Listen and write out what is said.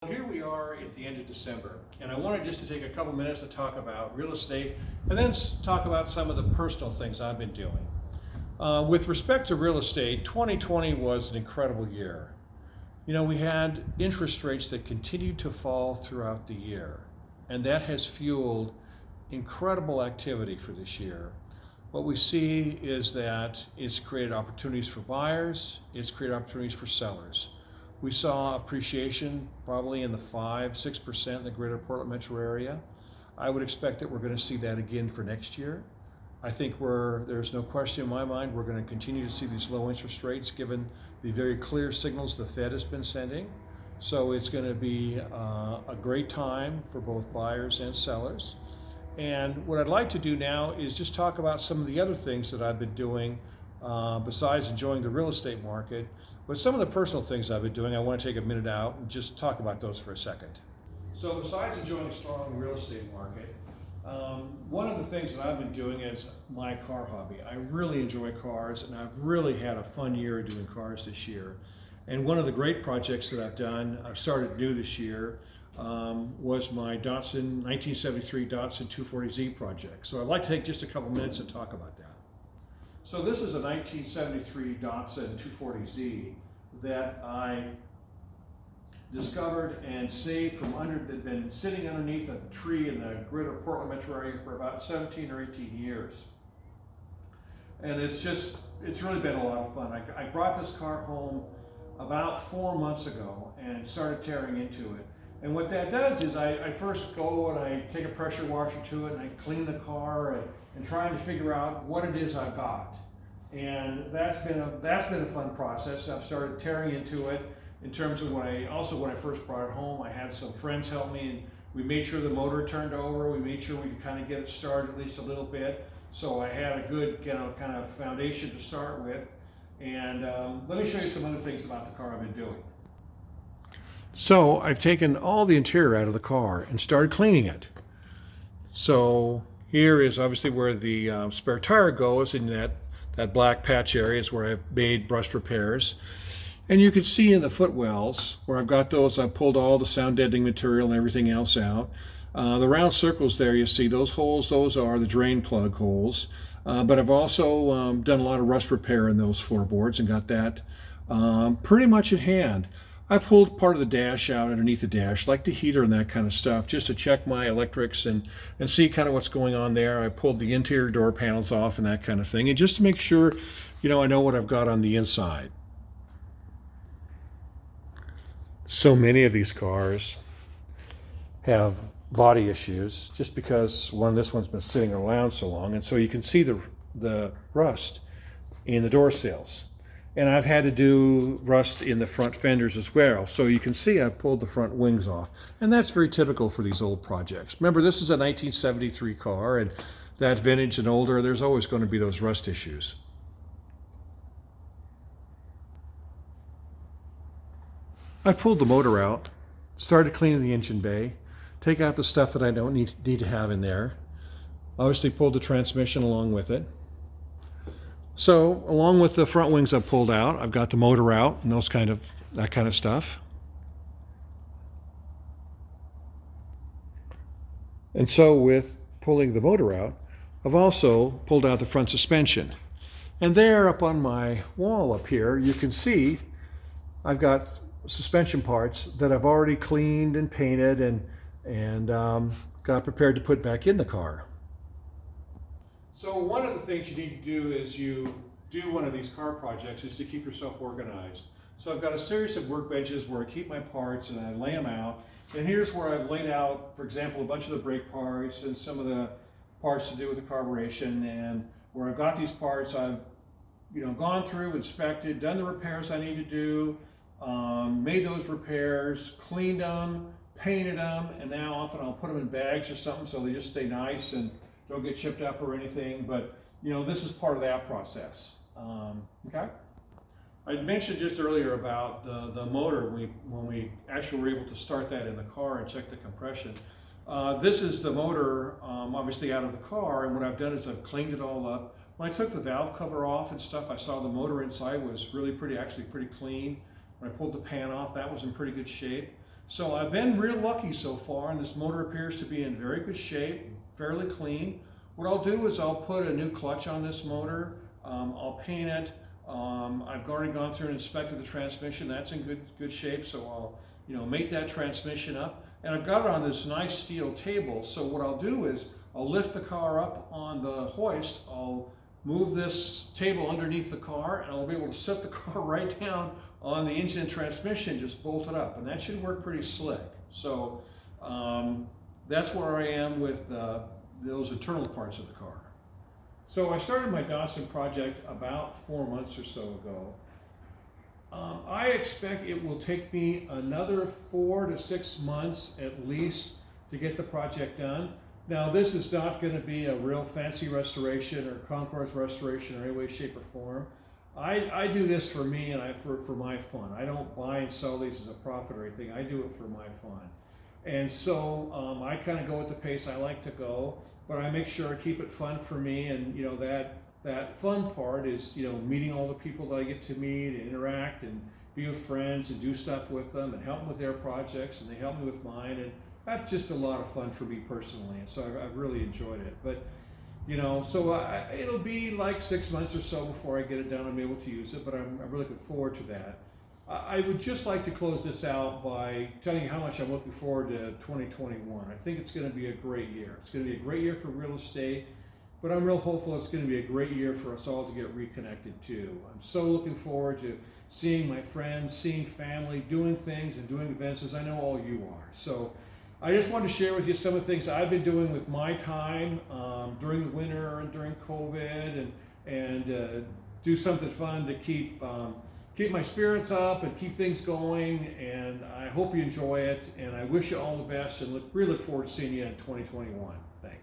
Here we are at the end of December, and I wanted just to take a couple minutes to talk about real estate and then talk about some of the personal things I've been doing. With respect to real estate, 2020 was an incredible year. You know, we had interest rates that continued to fall throughout the year, and that has fueled incredible activity for this year. What we see is that it's created opportunities for buyers, it's created opportunities for sellers. We saw appreciation probably in the 5–6% in the greater Portland metro area. I would expect that we're going to see that again for next year. I think there's no question in my mind we're going to continue to see these low interest rates given the very clear signals the Fed has been sending. So it's going to be a great time for both buyers and sellers. And what I'd like to do now is just talk about some of the other things that I've been doing besides enjoying the real estate market. But some of the personal things I've been doing, I want to take a minute out and just talk about those for a second. So besides enjoying a strong real estate market, one of the things that I've been doing is my car hobby. I really enjoy cars, and I've really had a fun year doing cars this year. And one of the great projects that I've started new this year, was my 1973 Datsun 240Z project. So I'd like to take just a couple minutes and talk about that. So this is a 1973 Datsun 240Z that I discovered and saved from had been sitting underneath a tree in the greater Portland metro area for about 17 or 18 years. And it's really been a lot of fun. I brought this car home about 4 months ago and started tearing into it. And what that does is I first go and I take a pressure washer to it and I clean the car and trying to figure out what it is I've got. And that's been a fun process. I've started tearing into it in terms of when I first brought it home, I had some friends help me and we made sure the motor turned over. We made sure we could kind of get it started at least a little bit. So I had a good kind of foundation to start with. And let me show you some other things about the car I've been doing. So I've taken all the interior out of the car and started cleaning it. So here is obviously where the spare tire goes, in that black patch area is where I've made brushed repairs. And you can see in the footwells where I've got those, I've pulled all the sound deadening material and everything else out. The round circles there, you see those holes, those are the drain plug holes. But I've also done a lot of rust repair in those floorboards and got that pretty much at hand. I pulled part of the dash out underneath the dash, like the heater and that kind of stuff, just to check my electrics and see kind of what's going on there. I pulled the interior door panels off and that kind of thing, and just to make sure, I know what I've got on the inside. So many of these cars have body issues just because this one's been sitting around so long, and so you can see the rust in the door sills. And I've had to do rust in the front fenders as well. So you can see I pulled the front wings off. And that's very typical for these old projects. Remember, this is a 1973 car, and that vintage and older, there's always going to be those rust issues. I pulled the motor out, started cleaning the engine bay, take out the stuff that I don't need to have in there. Obviously pulled the transmission along with it. So, along with the front wings I've pulled out, I've got the motor out and that kind of stuff. And so with pulling the motor out, I've also pulled out the front suspension. And there up on my wall up here, you can see I've got suspension parts that I've already cleaned and painted and got prepared to put back in the car. So one of the things you need to do as you do one of these car projects is to keep yourself organized. So I've got a series of workbenches where I keep my parts and I lay them out. And here's where I've laid out, for example, a bunch of the brake parts and some of the parts to do with the carburation. And where I've got these parts, I've gone through, inspected, done the repairs I need to do, made those repairs, cleaned them, painted them, and now often I'll put them in bags or something so they just stay nice and don't get chipped up or anything, but this is part of that process. Okay. I mentioned just earlier about the motor when we actually were able to start that in the car and check the compression. This is the motor, obviously out of the car, and what I've done is I've cleaned it all up. When I took the valve cover off and stuff, I saw the motor inside was really pretty clean. When I pulled the pan off, that was in pretty good shape. So I've been real lucky so far, and this motor appears to be in very good shape, fairly clean. What I'll do is I'll put a new clutch on this motor. I'll paint it. I've already gone through and inspected the transmission. That's in good shape, so I'll make that transmission up. And I've got it on this nice steel table, so what I'll do is I'll lift the car up on the hoist. I'll move this table underneath the car, and I'll be able to set the car right down on the engine and transmission, just bolt it up, and that should work pretty slick. So that's where I am with those internal parts of the car. So I started my Dawson project about 4 months or so ago. I expect it will take me another 4 to 6 months at least to get the project done. Now, this is not going to be a real fancy restoration or concourse restoration or any way, shape, or form. I do this for me and for my fun. I don't buy and sell these as a profit or anything. I do it for my fun. And so I kind of go at the pace I like to go, but I make sure I keep it fun for me. And that fun part is meeting all the people that I get to meet and interact and be with friends and do stuff with them and help them with their projects, and they help me with mine. And that's just a lot of fun for me personally, and so I've really enjoyed it. But so it'll be like 6 months or so before I get it done. I'm able to use it, but I'm really looking forward to that. I would just like to close this out by telling you how much I'm looking forward to 2021. I think it's going to be a great year. It's going to be a great year for real estate, but I'm real hopeful it's going to be a great year for us all to get reconnected too. I'm so looking forward to seeing my friends, seeing family, doing things and doing events, as I know all you are. So I just wanted to share with you some of the things I've been doing with my time during the winter and during COVID, and do something fun to keep my spirits up and keep things going. And I hope you enjoy it, and I wish you all the best, and really look forward to seeing you in 2021.